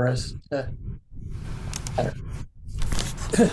for us to, I don't know.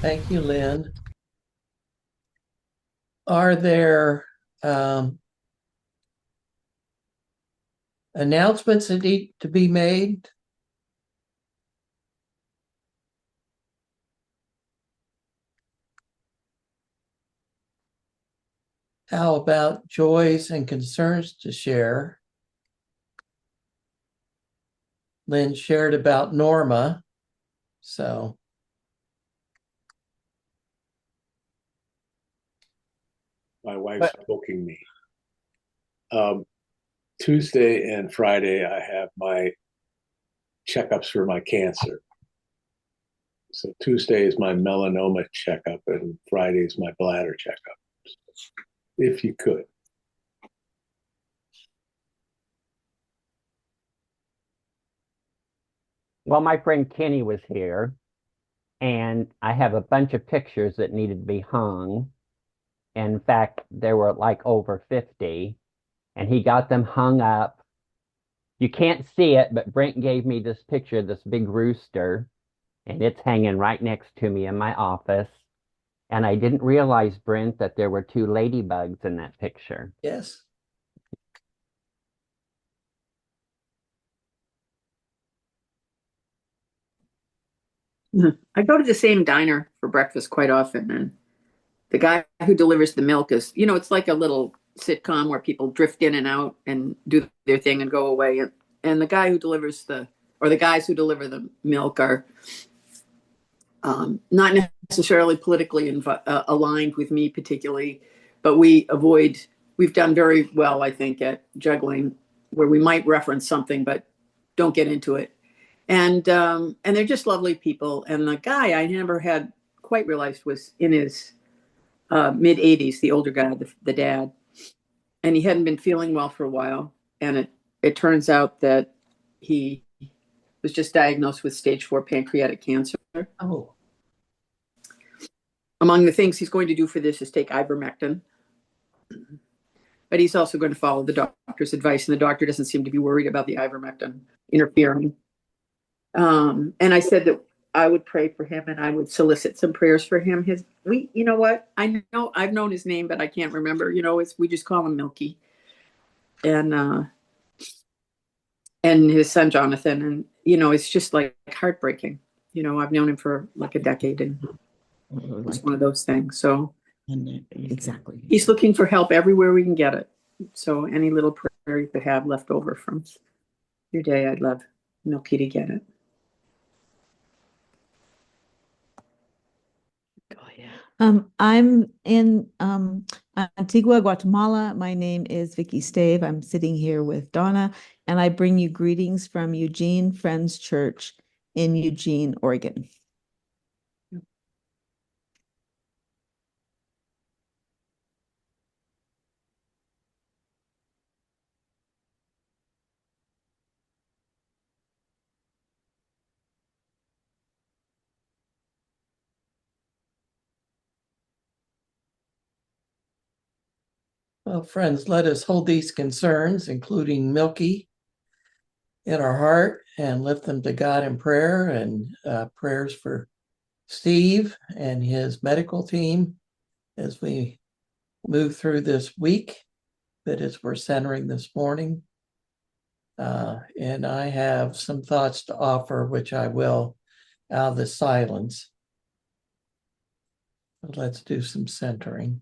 Thank you, Lynn. Are there announcements that need to be made? How about joys and concerns to share? Lynn shared about Norma, so. My wife's poking me. Tuesday and Friday, I have my checkups for my cancer. So Tuesday is my melanoma checkup and Friday is my bladder checkup. If you could. Well, my friend Kenny was here, and I have a bunch of pictures that needed to be hung. In fact, there were like over 50, and he got them hung up. You can't see it, but Brent gave me this picture of this big rooster, and it's hanging right next to me in my office. And I didn't realize, Brent, that there were 2 ladybugs in that picture. Yes. I go to the same diner for breakfast quite often, and the guy who delivers the milk is, it's like a little sitcom where people drift in and out and do their thing and go away. And the guy who delivers the guys who deliver the milk are not necessarily politically aligned with me particularly, but we've done very well, I think, at juggling where we might reference something, but don't get into it. And they're just lovely people. And the guy I never had quite realized was in his mid 80s, the older guy, the dad. And he hadn't been feeling well for a while. And it turns out that he was just diagnosed with stage 4 pancreatic cancer. Oh. Among the things he's going to do for this is take ivermectin. But he's also going to follow the doctor's advice. And the doctor doesn't seem to be worried about the ivermectin interfering. And I said that I would pray for him and I would solicit some prayers for him. You know what? I know I've known his name, but I can't remember. We just call him Milky. And his son Jonathan. And it's just like heartbreaking. I've known him for like a decade, and it's one of those things. So exactly. He's looking for help everywhere we can get it. So any little prayer you could have left over from your day, I'd love Milky to get it. I'm in Antigua, Guatemala. My name is Vicky Stave. I'm sitting here with Donna, and I bring you greetings from Eugene Friends Church in Eugene, Oregon. Well, friends, let us hold these concerns, including Milky, in our heart and lift them to God in prayer, and prayers for Steve and his medical team as we move through this week that is we're centering this morning. And I have some thoughts to offer, which I will out of the silence. But let's do some centering.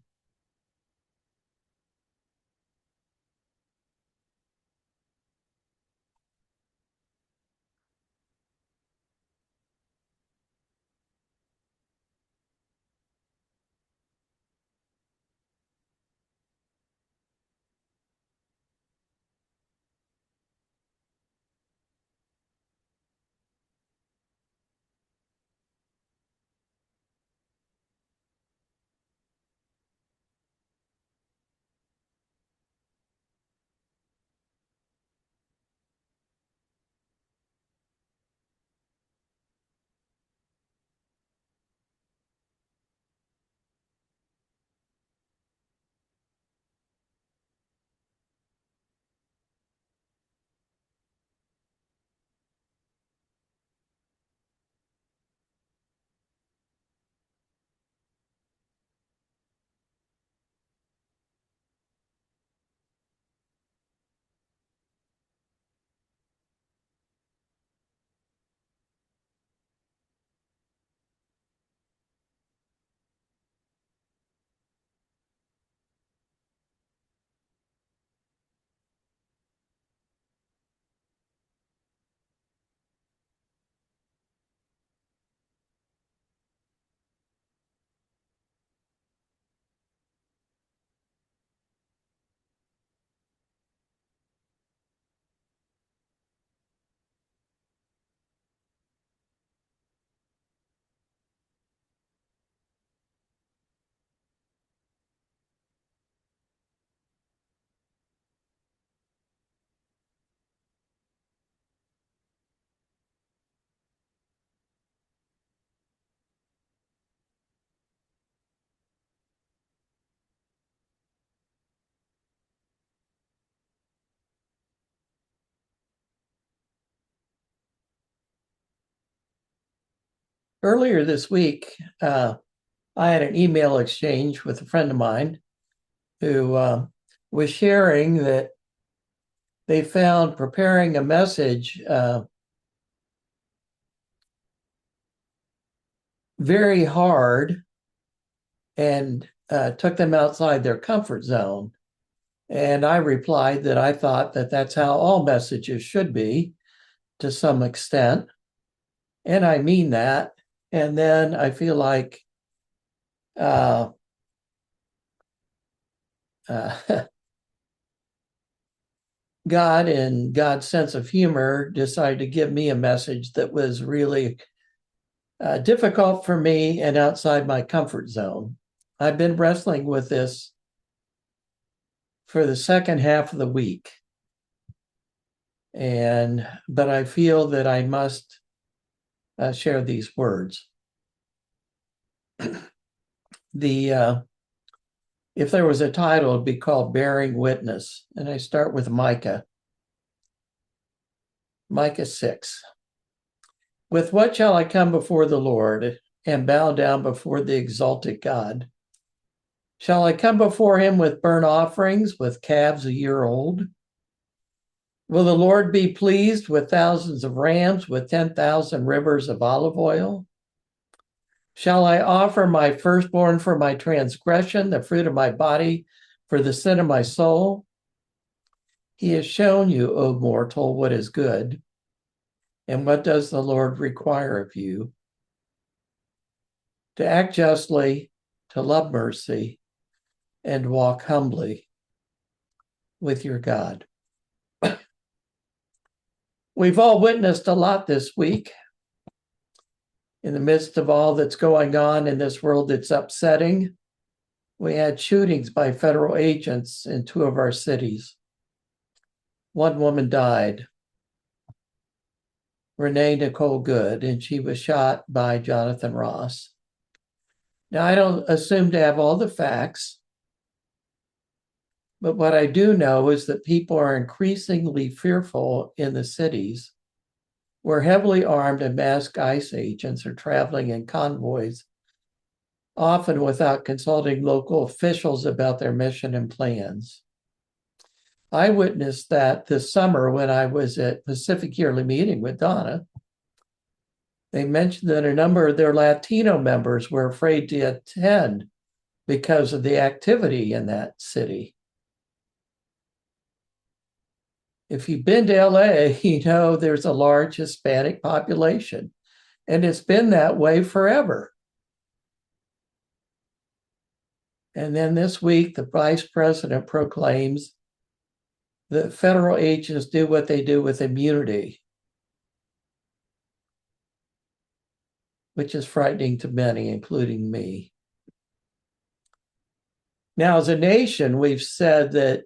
Earlier this week, I had an email exchange with a friend of mine who was sharing that they found preparing a message very hard and took them outside their comfort zone. And I replied that I thought that that's how all messages should be to some extent. And I mean that. And then I feel like God and God's sense of humor decided to give me a message that was really difficult for me and outside my comfort zone. I've been wrestling with this for the second half of the week. But I feel that I must share these words. If there was a title, it'd be called Bearing Witness. And I start with Micah. Micah 6. With what shall I come before the Lord and bow down before the exalted God? Shall I come before him with burnt offerings, with calves a year old? Will the Lord be pleased with thousands of rams, with 10,000 rivers of olive oil? Shall I offer my firstborn for my transgression, the fruit of my body for the sin of my soul? He has shown you, O mortal, what is good. And what does the Lord require of you? To act justly, to love mercy, and walk humbly with your God. We've all witnessed a lot this week. In the midst of all that's going on in this world that's upsetting, we had shootings by federal agents in 2 of our cities. One woman died, Renee Good, and she was shot by Jonathan Ross. Now, I don't assume to have all the facts, But what I do know is that people are increasingly fearful in the cities where heavily armed and masked ICE agents are traveling in convoys, often without consulting local officials about their mission and plans. I witnessed that this summer when I was at Pacific Yearly Meeting with Donna. They mentioned that a number of their Latino members were afraid to attend because of the activity in that city. If you've been to LA, you know there's a large Hispanic population, and it's been that way forever. And then this week, the vice president proclaims that federal agents do what they do with immunity, which is frightening to many, including me. Now, as a nation, we've said that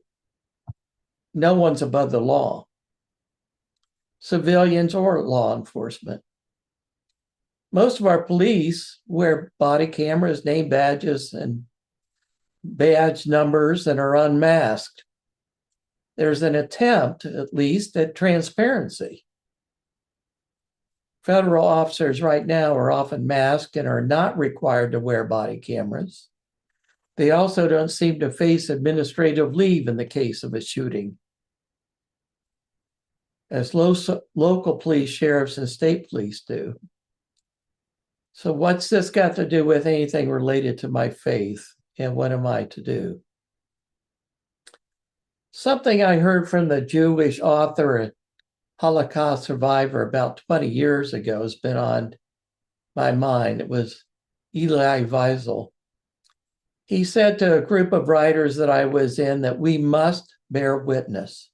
no one's above the law, civilians or law enforcement. Most of our police wear body cameras, name badges, and badge numbers and are unmasked. There's an attempt, at least, at transparency. Federal officers right now are often masked and are not required to wear body cameras. They also don't seem to face administrative leave in the case of a shooting, as local police, sheriffs, and state police do. So what's this got to do with anything related to my faith, and what am I to do? Something I heard from the Jewish author and Holocaust survivor about 20 years ago has been on my mind. It was Elie Wiesel. He said to a group of writers that I was in that we must bear witness.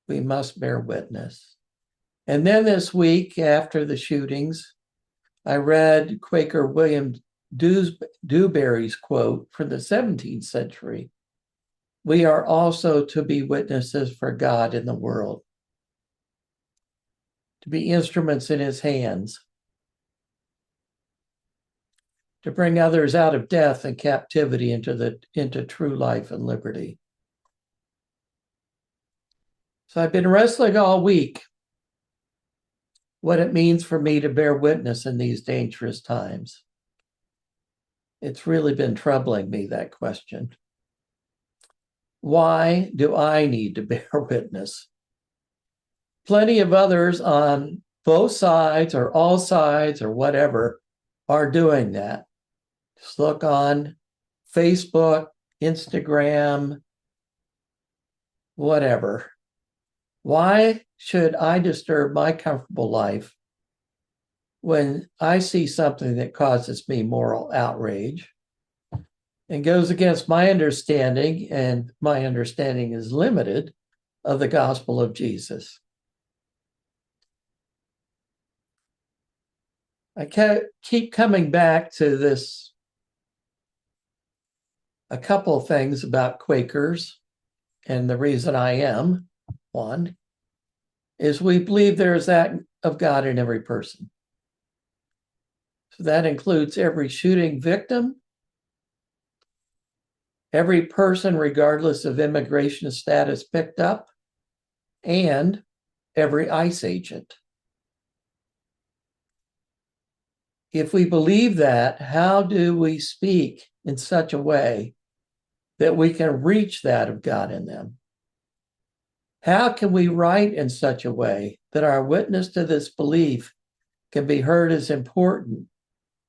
We must bear witness. And then this week, after the shootings, I read Quaker William Dewberry's quote from the 17th century. We are also to be witnesses for God in the world, to be instruments in his hands, to bring others out of death and captivity into true life and liberty. So I've been wrestling all week what it means for me to bear witness in these dangerous times. It's really been troubling me, that question. Why do I need to bear witness? Plenty of others on both sides or all sides or whatever are doing that. Just look on Facebook, Instagram, whatever. Why should I disturb my comfortable life when I see something that causes me moral outrage and goes against my understanding, and my understanding is limited, of the gospel of Jesus? I keep coming back to this, a couple of things about Quakers, and the reason I am one is we believe there is that of God in every person. So that includes every shooting victim, every person, regardless of immigration status, picked up, and every ICE agent. If we believe that, how do we speak in such a way that we can reach that of God in them? How can we write in such a way that our witness to this belief can be heard as important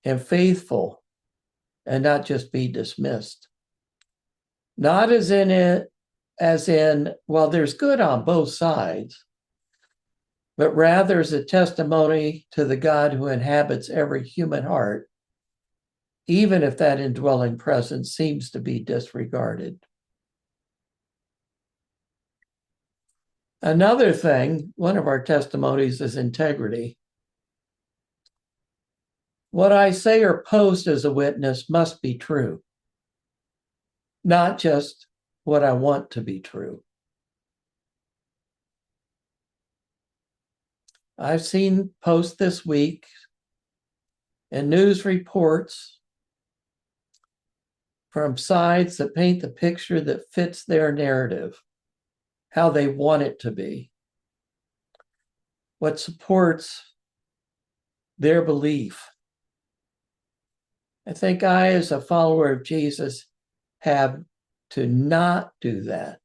and faithful and not just be dismissed? Not as in, well, there's good on both sides, but rather as a testimony to the God who inhabits every human heart, even if that indwelling presence seems to be disregarded. Another thing, one of our testimonies is integrity. What I say or post as a witness must be true, not just what I want to be true. I've seen posts this week and news reports from sides that paint the picture that fits their narrative, how they want it to be, what supports their belief. I think I, as a follower of Jesus, have to not do that.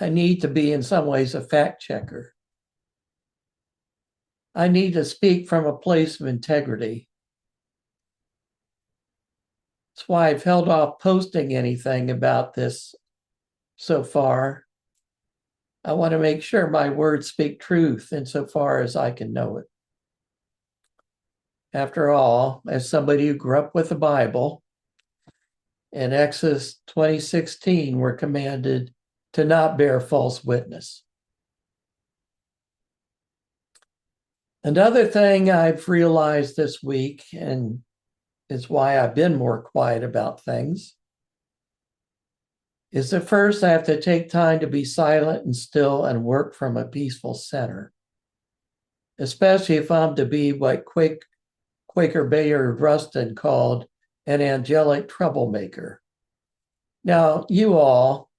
I need to be, in some ways, a fact checker. I need to speak from a place of integrity. That's why I've held off posting anything about this so far. I want to make sure my words speak truth insofar as I can know it. After all, as somebody who grew up with the Bible, in Exodus 20:16, we're commanded to not bear false witness. Another thing I've realized this week, and is why I've been more quiet about things, is that first I have to take time to be silent and still and work from a peaceful center, especially if I'm to be what Quaker Bayard Rustin called an angelic troublemaker. Now, you all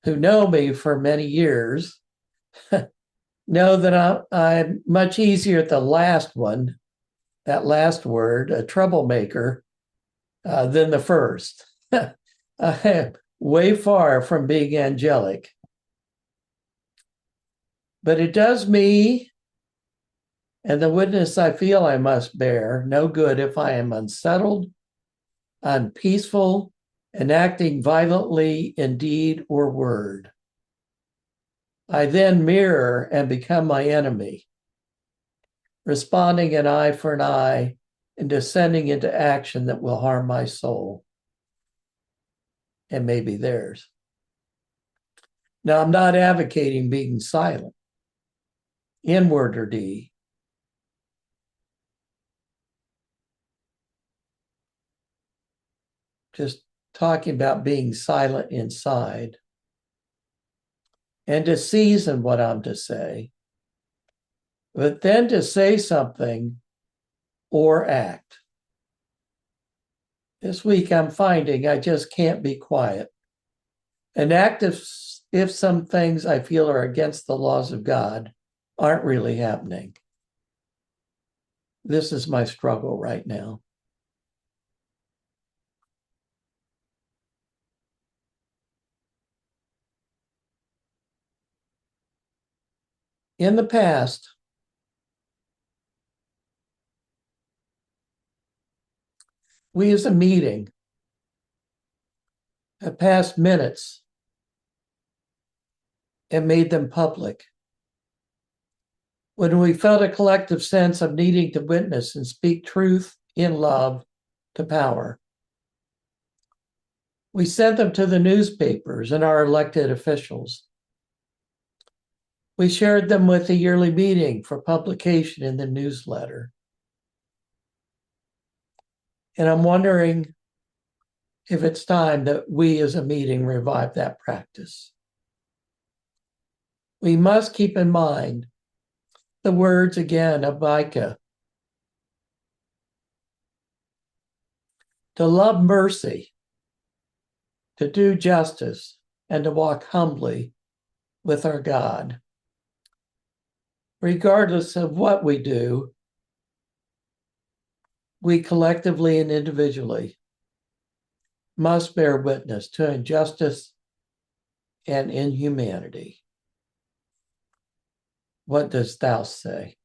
who know me for many years know that I'm much easier at the last one, that last word, a troublemaker, than the first. I am way far from being angelic. But it does me and the witness I feel I must bear no good if I am unsettled, unpeaceful, and acting violently in deed or word. I then mirror and become my enemy, responding an eye for an eye and descending into action that will harm my soul and maybe theirs. Now, I'm not advocating being silent, in word or deed. Just talking about being silent inside and to season what I'm to say, but then to say something or act. This week I'm finding I just can't be quiet. And act if some things I feel are against the laws of God aren't really happening. This is my struggle right now. In the past, we as a meeting have passed minutes and made them public. When we felt a collective sense of needing to witness and speak truth in love to power, we sent them to the newspapers and our elected officials. We shared them with the yearly meeting for publication in the newsletter. And I'm wondering if it's time that we as a meeting revive that practice. We must keep in mind the words again of Micah. To love mercy, to do justice, and to walk humbly with our God. Regardless of what we do, we collectively and individually must bear witness to injustice and inhumanity. What dost thou say?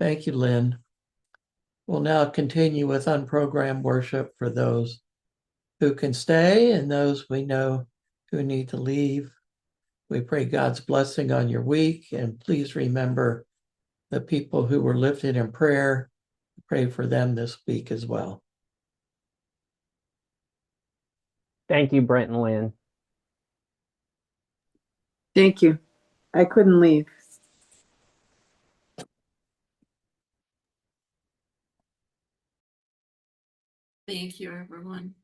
Thank you, Lynn. We'll now continue with unprogrammed worship for those who can stay and those we know who need to leave. We pray God's blessing on your week, and please remember the people who were lifted in prayer. Pray for them this week as well. Thank you, Brent and Lynn. Thank you. I couldn't leave. Thank you, everyone.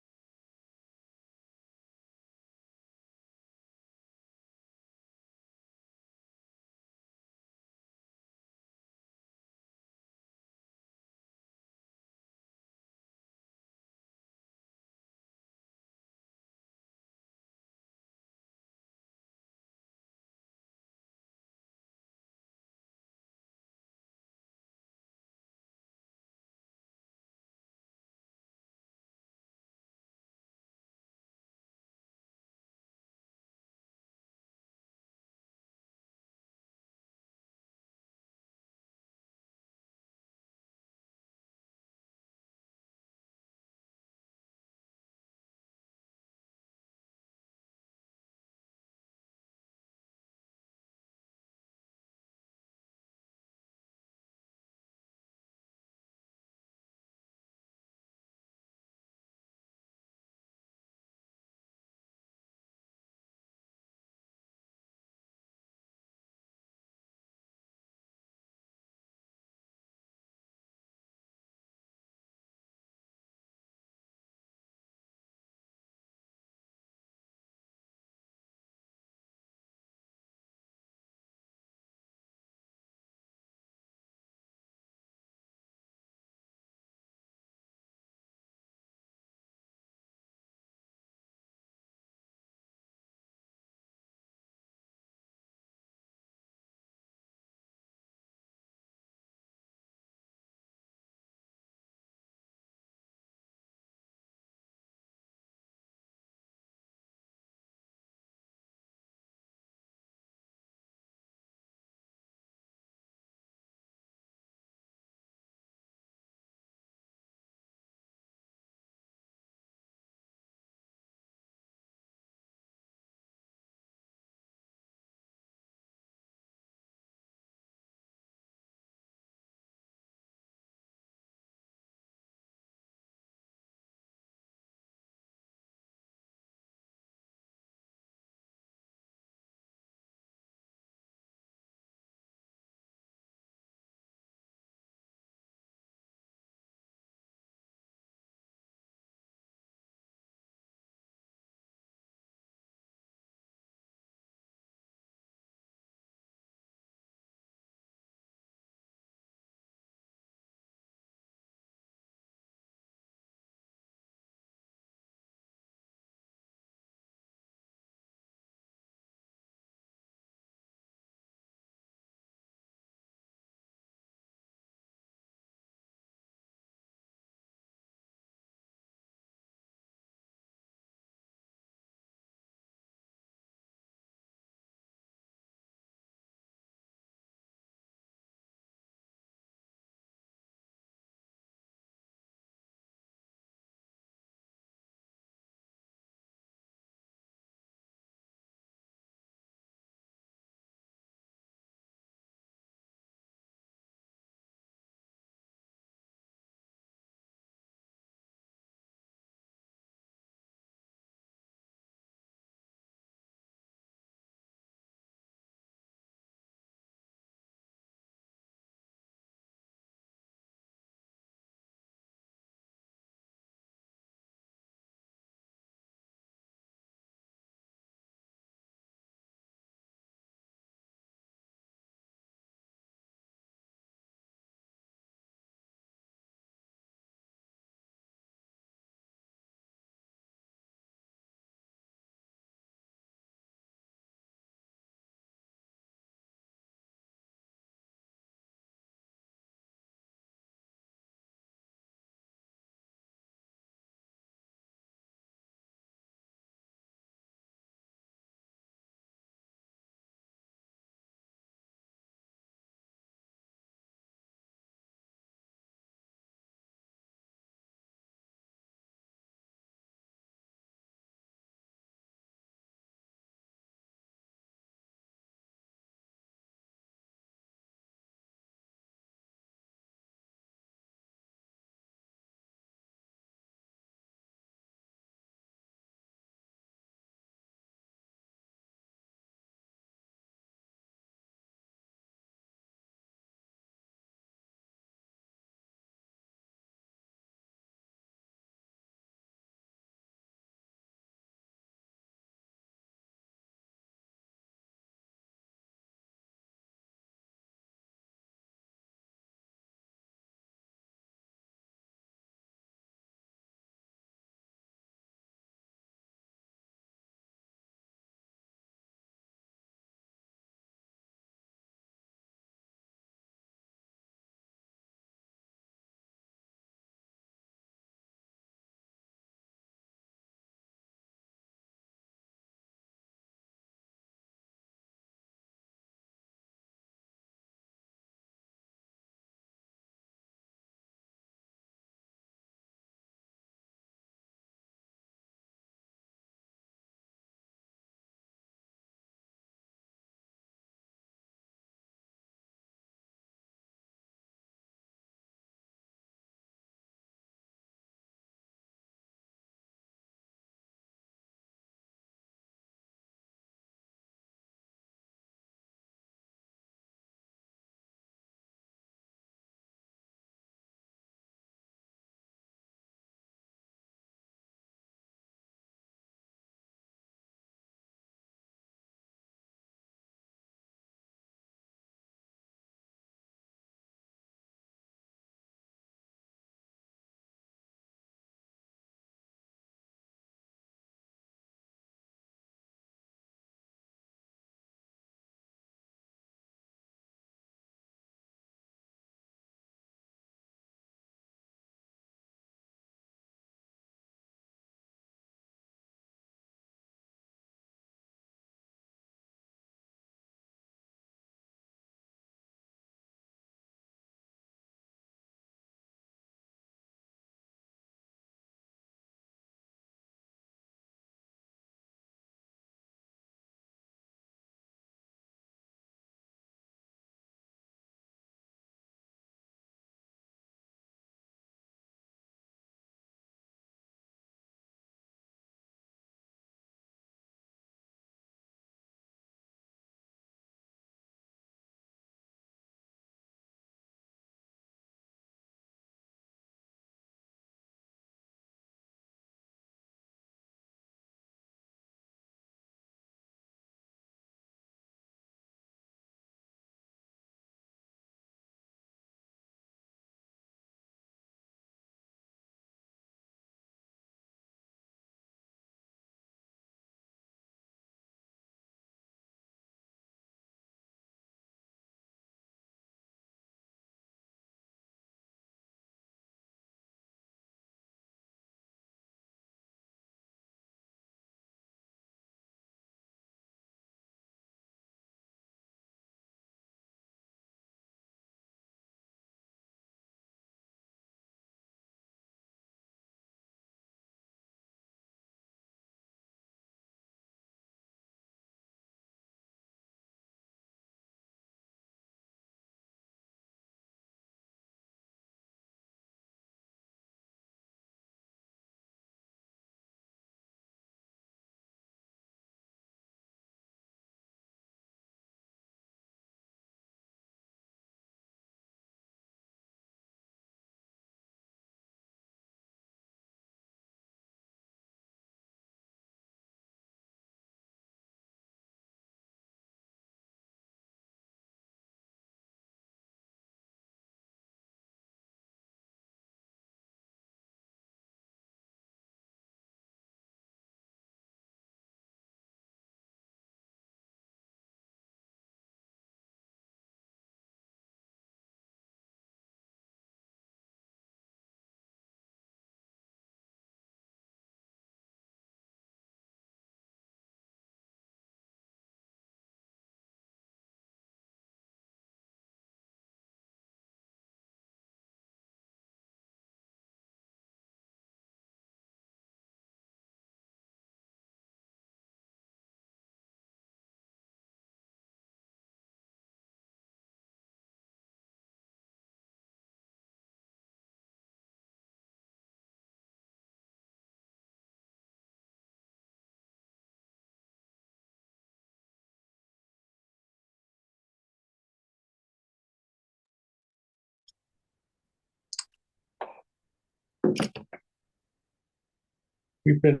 We've been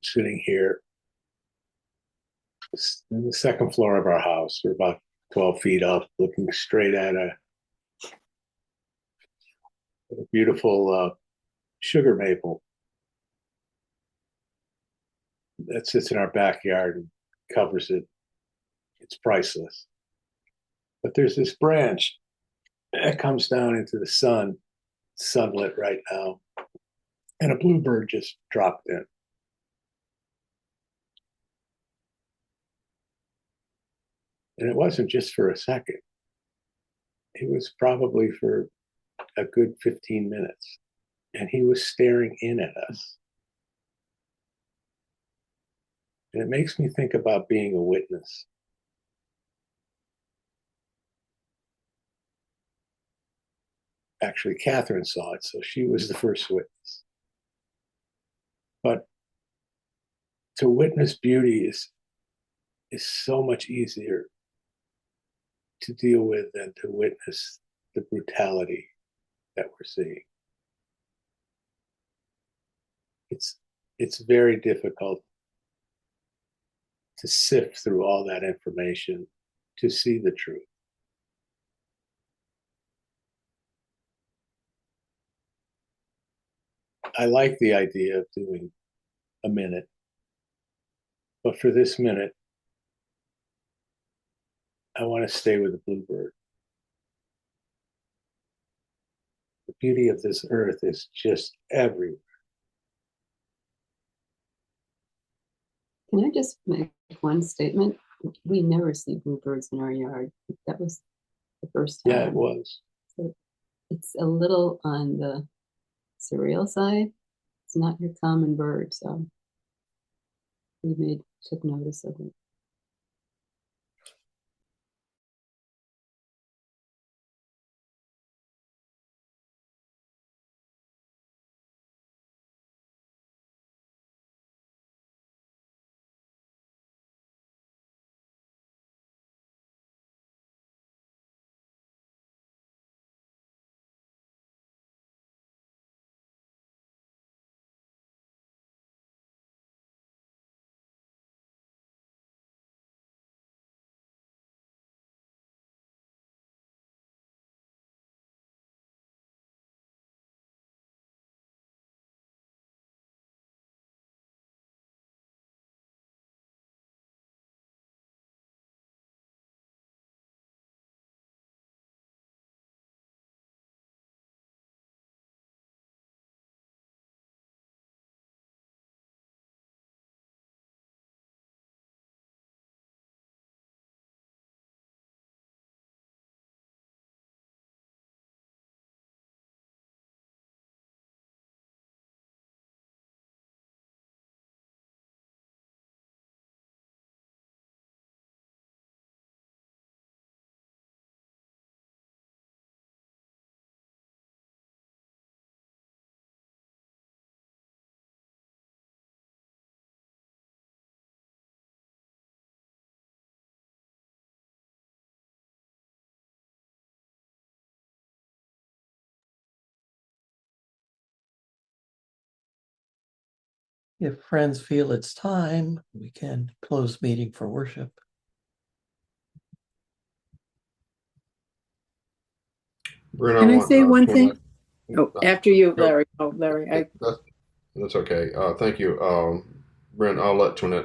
sitting here in the second floor of our house. We're about 12 feet up, looking straight at a beautiful sugar maple that sits in our backyard and covers it. It's priceless. But there's this branch that comes down into the sun, sunlit right now, and a bluebird just dropped in. And it wasn't just for a second. It was probably for a good 15 minutes. And he was staring in at us. And it makes me think about being a witness. Actually, Catherine saw it, so she was the first witness. But to witness beauty is so much easier to deal with than to witness the brutality that we're seeing. It's very difficult to sift through all that information to see the truth. I like the idea of doing a minute, but for this minute, I want to stay with the bluebird. The beauty of this earth is just everywhere. Can I just make one statement? We never see bluebirds in our yard. That was the first time. Yeah, it was. So it's a little on the surreal side. It's not your common bird, so we took notice of it. If friends feel it's time, we can close meeting for worship. Brent, Can I want, say one to thing? elect- Oh, after you, Go. Larry. Oh, Larry, That's okay. Thank you. Brent, I'll let Twinette